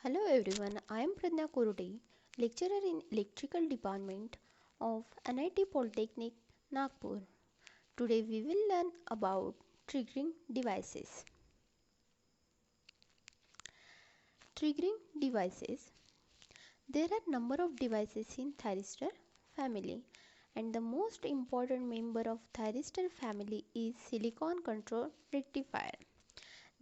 Hello everyone, I am Pradnya Kurudi, lecturer in Electrical Department of NIT Polytechnic, Nagpur. Today we will learn about triggering devices. Triggering devices. There are number of devices in thyristor family, and the most important member of thyristor family is silicon control rectifier.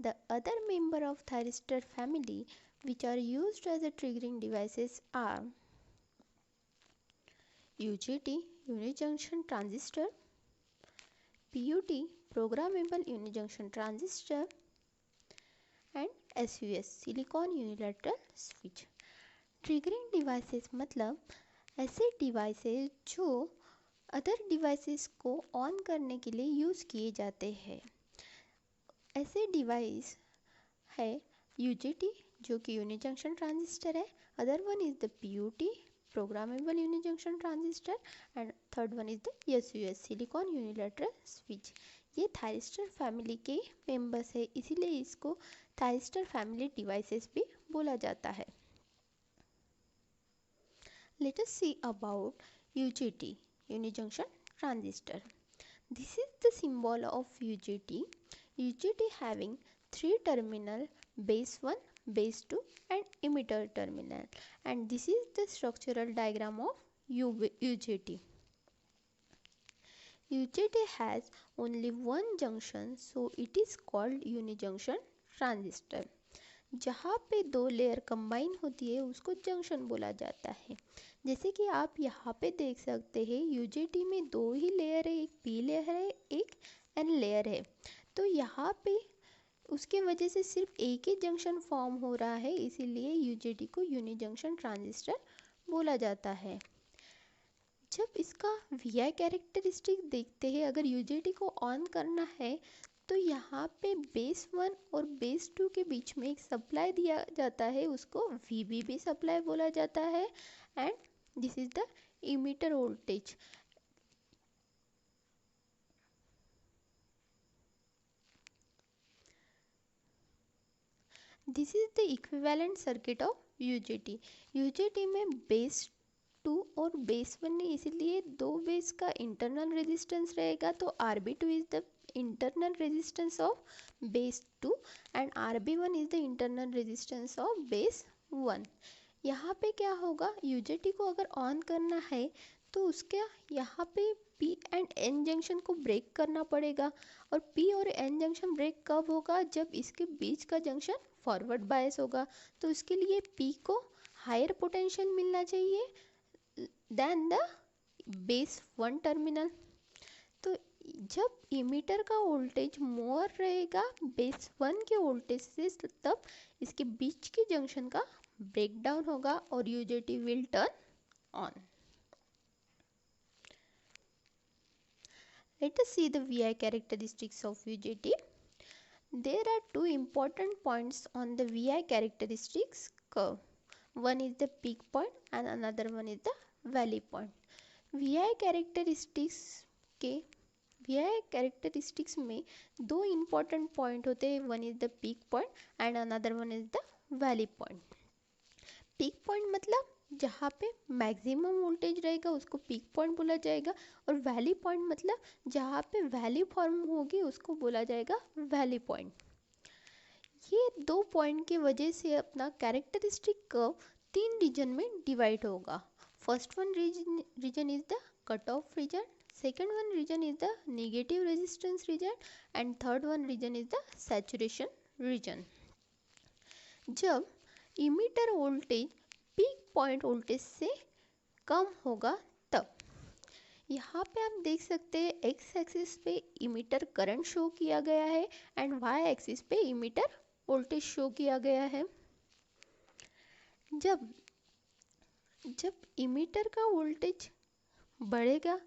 The other member of thyristor family which are used as a triggering devices are UJT unijunction transistor, PUT programmable unijunction transistor and SUS silicon unilateral switch. Triggering devices मतलब ऐसे devices जो other devices को on करने के लिए use किए जाते हैं। ऐसे डिवाइस है UJT जो कि यूनिजंक्शन ट्रांजिस्टर है, other one is the PUT programmable unijunction transistor and third one is the SUS silicon unilateral switch. ये थायरिस्टर फैमिली के मेंबर्स है, इसीलिए इसको थायरिस्टर फैमिली डिवाइसेस भी बोला जाता है। Let us see about UJT unijunction transistor. This is the symbol of UJT. UJT having three terminal, base 1, base 2 and emitter terminal, and this is the structural diagram of UJT. UJT has only one junction, so it is called unijunction transistor. जहाँ पे दो layer combine होती है उसको junction बोला जाता है। जैसे कि आप यहाँ पे देख सकते हैं UJT में दो ही लेयर है, एक P लेयर है, एक N लेयर है। तो यहाँ पे उसके वजह से सिर्फ एक ही जंक्शन फॉर्म हो रहा है, इसीलिए UJT को यूनि जंक्शन ट्रांजिस्टर बोला जाता है। जब इसका VI कैरेक्टरिस्टिक देखते हैं, अगर UJT को ऑन करना है तो यहाँ पे बेस 1 और बेस 2 के बीच में एक सप्लाई दिया जाता है, उसको VBB सप्लाई बोला जाता है and this is the emitter voltage. This is the equivalent circuit of UJT। UJT में बेस 2 और बेस 1 है, इसीलिए दो बेस का इंटरनल रेजिस्टेंस रहेगा, तो RB2 is the internal resistance of base 2 and RB1 is the internal resistance of base 1। यहाँ पे क्या होगा, UJT को अगर ऑन करना है तो उसके यहाँ पे P एंड N जंक्शन को ब्रेक करना पड़ेगा, और P और N जंक्शन ब्रेक कब होगा, जब इसके बीच का जंक्शन फॉरवर्ड बायस होगा। तो उसके लिए P को हायर पोटेंशियल मिलना चाहिए देन द बेस 1 टर्मिनल। तो जब इमीटर का वोल्टेज मोर रहेगा बेस 1 के वोल्टेज से, तब इसके बीच के जंक्शन का ब्रेकडाउन होगा और UJT will turn on. Let us see the VI characteristics of UJT. There are two important points on the VI characteristics curve. One is the peak point and another one is the valley point. VI characteristics में दो important point होते हैं, one is the peak point and another one is the valley point. Peak point मतलब जहाँ पे maximum voltage रहेगा उसको peak point बोला जाएगा, और वैली पॉइंट मतलब जहाँ पे वैली फॉर्म होगी उसको बोला जाएगा वैली पॉइंट। ये दो पॉइंट की वजह से अपना कैरेक्टरिस्टिक कर्व तीन रीजन में डिवाइड होगा। First one region is the cut off region, second one region is the negative resistance region and third one region is the saturation region। जब emitter voltage peak point voltage से कम होगा तब यहाँ पे आप देख सकते हैं एक्स एक्सिस पे इमीटर करंट शो किया गया है एंड वाई एक्सिस पे इमीटर वोल्टेज शो किया गया है। जब इमीटर का वोल्टेज बढ़ेगा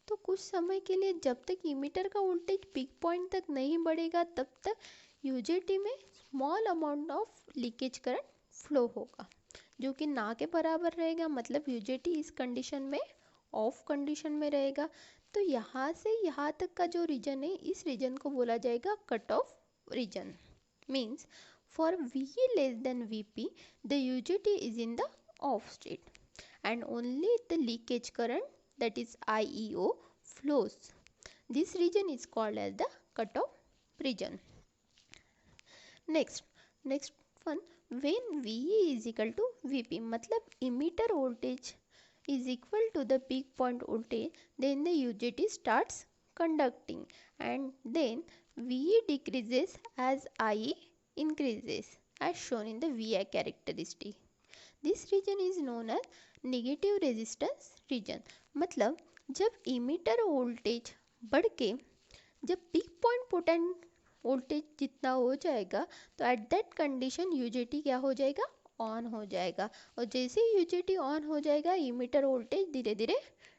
तो कुछ समय के लिए, जब तक इमीटर का वोल्टेज पीक पॉइंट तक नहीं बढ़ेगा तब तक UJT में small amount of leakage current flow होगा जो कि ना के बराबर रहेगा, मतलब UJT इस कंडीशन में ऑफ कंडीशन में रहेगा। तो यहाँ से यहाँ तक का जो रीजन है, इस रीजन को बोला जाएगा cut off region. Means For VE less than VP, the UJT is in the off state and only the leakage current, that is IEO, flows. This region is called as the cutoff region. next one, when VE is equal to VP, मतलब emitter voltage is equal to the peak point voltage, then the UJT starts conducting and then VE decreases as IE increases as shown in the VI characteristic. This region is known as negative resistance region. मतलब जब emitter voltage बढ़ के जब peak point potent voltage जितना हो जाएगा तो at that condition UJT क्या हो जाएगा, ऑन हो जाएगा. और जैसे ही यूजेटी ऑन हो जाएगा इमीटर वोल्टेज धीरे धीरे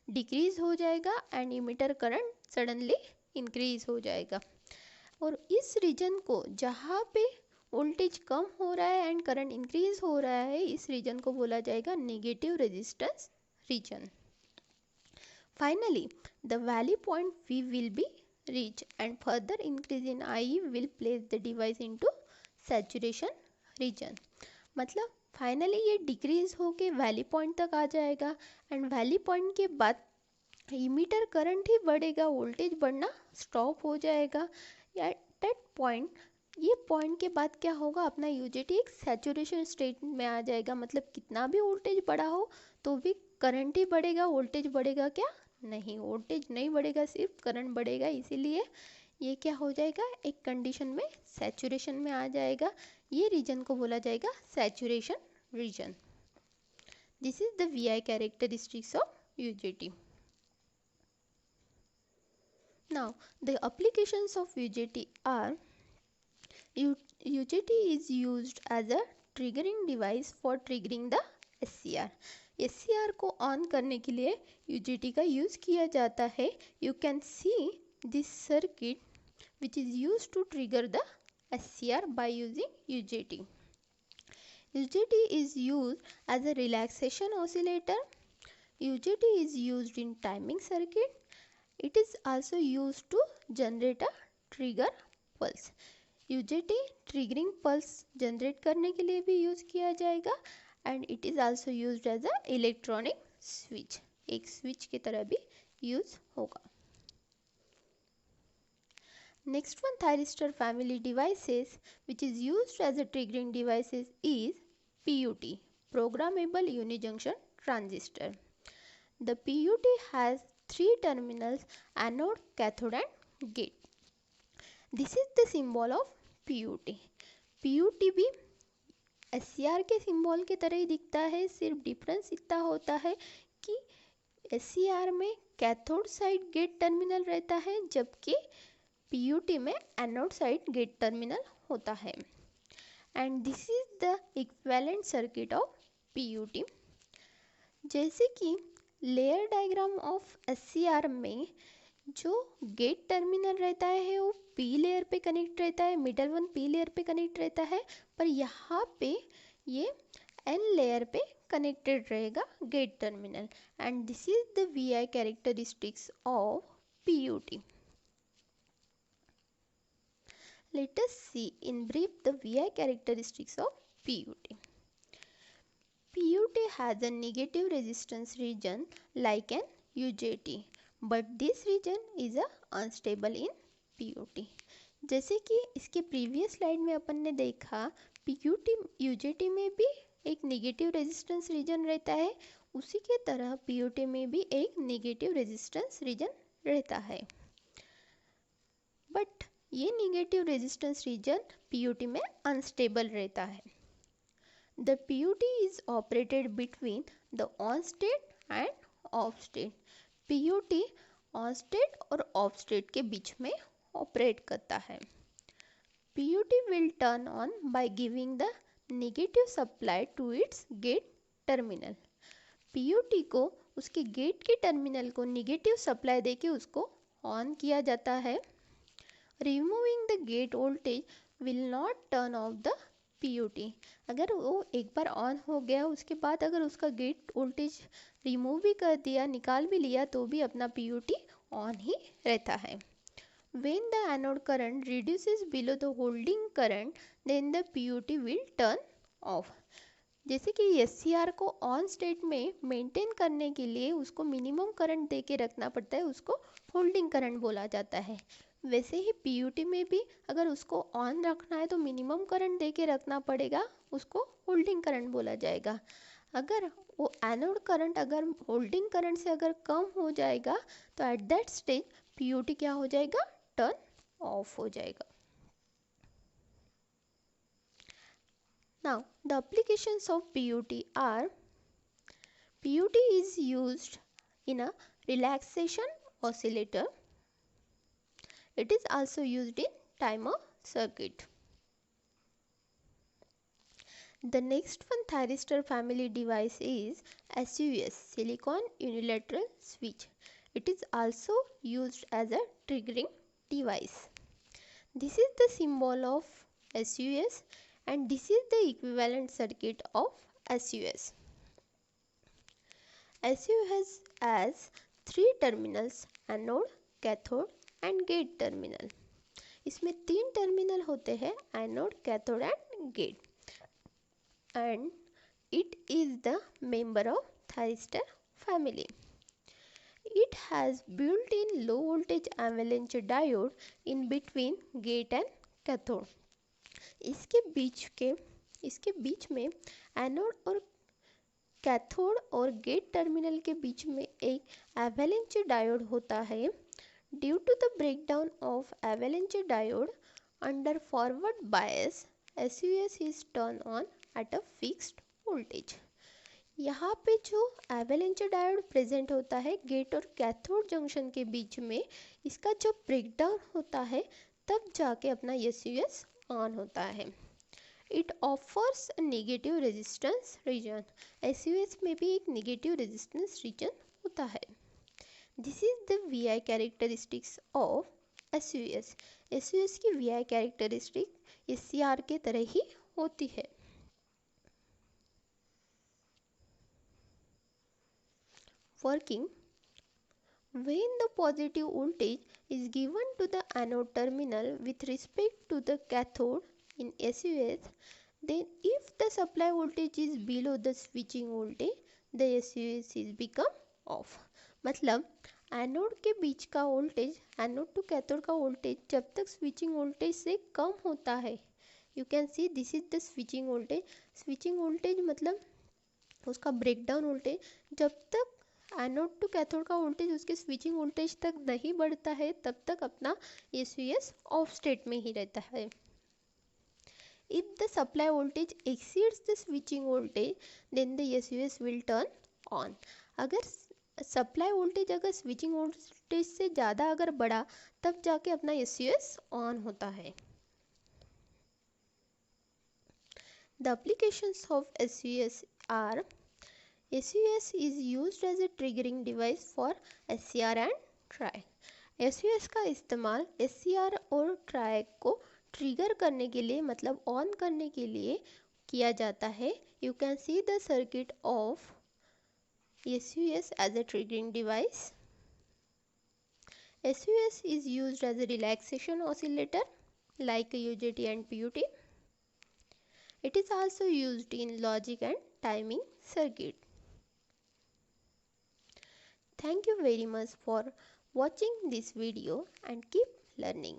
डिक्रीज हो जाएगा and emitter current suddenly increase हो जाएगा. और इस रीजन को जहाँ पे वोल्टेज कम हो रहा है एंड करंट इंक्रीज हो रहा है, इस रीजन को बोला जाएगा negative resistance reason. Finally the value point V will be reach and further increase in IE will place the device into saturation region. मतलब फाइनली ये डिक्रीज होके वैली पॉइंट तक आ जाएगा एंड वैली पॉइंट के बाद इमीटर करंट ही बढ़ेगा, voltage बढ़ना stop हो जाएगा. एट दैट पॉइंट, ये पॉइंट के बाद क्या होगा, अपना यूजेटी एक सैचुरेशन स्टेट में आ जाएगा. मतलब कितना भी वोल्टेज बढ़ा हो तो भी करंट ही बढ़ेगा, वोल्टेज बढ़ेगा क्या नहीं, वोल्टेज नहीं बढ़ेगा, सिर्फ करंट बढ़ेगा. इसीलिए ये क्या हो जाएगा, एक कंडीशन में सैचुरेशन में आ जाएगा. ये रीजन को बोला जाएगा saturation region. This is the VI characteristics of UJT. Now the applications of UJT are UJT is used as a triggering device for triggering the SCR. SCR को ऑन करने के लिए UJT का यूज़ किया जाता है. You can see this circuit which is used to trigger the SCR by using UJT. UJT is used as a relaxation oscillator. UJT is used in timing circuit. It is also used to generate a trigger pulse. UJT triggering pulse generate करने के लिए भी use किया जाएगा and it is also used as a electronic switch. एक switch की तरह भी यूज़ होगा. Next one, thyristor family devices which is used as a triggering devices is PUT, programmable unijunction transistor. The PUT has 3 terminals, anode, cathode and gate. This is the symbol of PUT. PUT भी SCR के symbol की तरह ही दिखता है, सिर्फ difference इतना होता है कि SCR में कैथोड साइड गेट टर्मिनल रहता है जबकि PUT में एनोड साइड गेट टर्मिनल होता है. And this is the equivalent circuit of PUT. जैसे कि लेयर डायग्राम ऑफ SCR में जो गेट टर्मिनल रहता है वो P लेयर पे कनेक्ट रहता है, मिडल वन P लेयर पे कनेक्ट रहता है, पर यहाँ पे ये N लेयर पे कनेक्टेड रहेगा gate terminal. And this is the VI characteristics of PUT. Let us see in brief the VI characteristics of PUT. PUT has a negative resistance region like an UJT, but this region is a unstable in PUT. जैसे कि इसके previous slide में अपन ने देखा PUT UJT में भी एक negative resistance reason रहता है, उसी के तरह PUT में भी एक नेगेटिव रेजिस्टेंस रीजन रहता है. बट ये नेगेटिव रेजिस्टेंस रीजन PUT में अनस्टेबल रहता है. The PUT is operated between the on state and off state. PUT on state और ऑफ स्टेट के बीच में ऑपरेट करता है. PUT will turn on by giving the negative supply to its gate terminal. PUT को उसके gate के terminal को नेगेटिव सप्लाई देके उसको ऑन किया जाता है. Removing the gate voltage will not turn off the PUT. अगर वो एक बार ऑन हो गया उसके बाद अगर उसका गेट वोल्टेज रिमूव भी कर दिया, निकाल भी लिया, तो भी अपना PUT ऑन ही रहता है. When the anode current reduces below the holding current, then the PUT will turn off. जैसे कि SCR को ऑन स्टेट में मेंटेन करने के लिए उसको मिनिमम करंट दे के रखना पड़ता है, उसको होल्डिंग करंट बोला जाता है। वैसे ही PUT में भी अगर उसको ऑन रखना है तो मिनिमम करंट दे के रखना पड़ेगा, उसको होल्डिंग करंट बोला जाएगा। अगर वो एनोड करंट अगर होल्डिंग करंट से अगर कम हो जाएगा तो एट दैट स्टेज PUT क्या हो जाएगा, टर्न ऑफ हो जाएगा। Now the applications of PUT are: PUT is used in a relaxation oscillator. It is also used in timer circuit. The next one thyristor family device is SUS, silicon unilateral switch. It is also used as a triggering device. This is the symbol of SUS and this is the equivalent circuit of SUS. SUS has three terminals: anode, cathode and gate terminal. इसमें तीन terminal होते हैं, anode, cathode and gate, and it is the member of thyristor family. It has built-in low voltage avalanche diode in between gate and cathode. इसके बीच में anode और cathode और gate terminal के बीच में एक एवेलेंच डायोड होता है. Due to the breakdown of avalanche diode under forward bias, SUS is turned on at a fixed voltage. यहाँ पे जो एवेलेंच डायोड प्रेजेंट होता है गेट और कैथोड जंक्शन के बीच में, इसका जब ब्रेकडाउन होता है तब जाके अपना SUS ऑन होता है. It offers negative resistance reason. SUS में भी एक नेगेटिव रेजिस्टेंस रीजन होता है. This is the VI characteristics of SUS. SUS की VI कैरेक्टरिस्टिक SCR के तरह ही होती है. Working: when the positive voltage is given to the anode terminal with respect to the cathode in SUS, then if the supply voltage is below the switching voltage, the SUS is become off. मतलब anode के बीच का voltage, anode to cathode का voltage जब तक switching voltage से कम होता है, you can see this is the switching voltage. Switching voltage मतलब उसका ब्रेकडाउन वोल्टेज. जब तक एनोड टू कैथोड का वोल्टेज उसके स्विचिंग वोल्टेज तक नहीं बढ़ता है तब तक अपना SUS ऑफ स्टेट में ही रहता है. If the supply voltage exceeds the switching voltage, then the SUS will turn on. अगर सप्लाई वोल्टेज अगर स्विचिंग वोल्टेज से ज़्यादा अगर बढ़ा तब जाके अपना SUS ऑन होता है. The applications of SUS are: SUS is used as a triggering device for SCR and TRIAC. SUS का इस्तेमाल SCR और TRIAC को ट्रिगर करने के लिए मतलब ऑन करने के लिए किया जाता है. You can see the circuit of SUS as a triggering device. SUS is used as a relaxation oscillator like UJT and PUT. It is also used in logic and timing circuit. Thank you very much for watching this video and keep learning.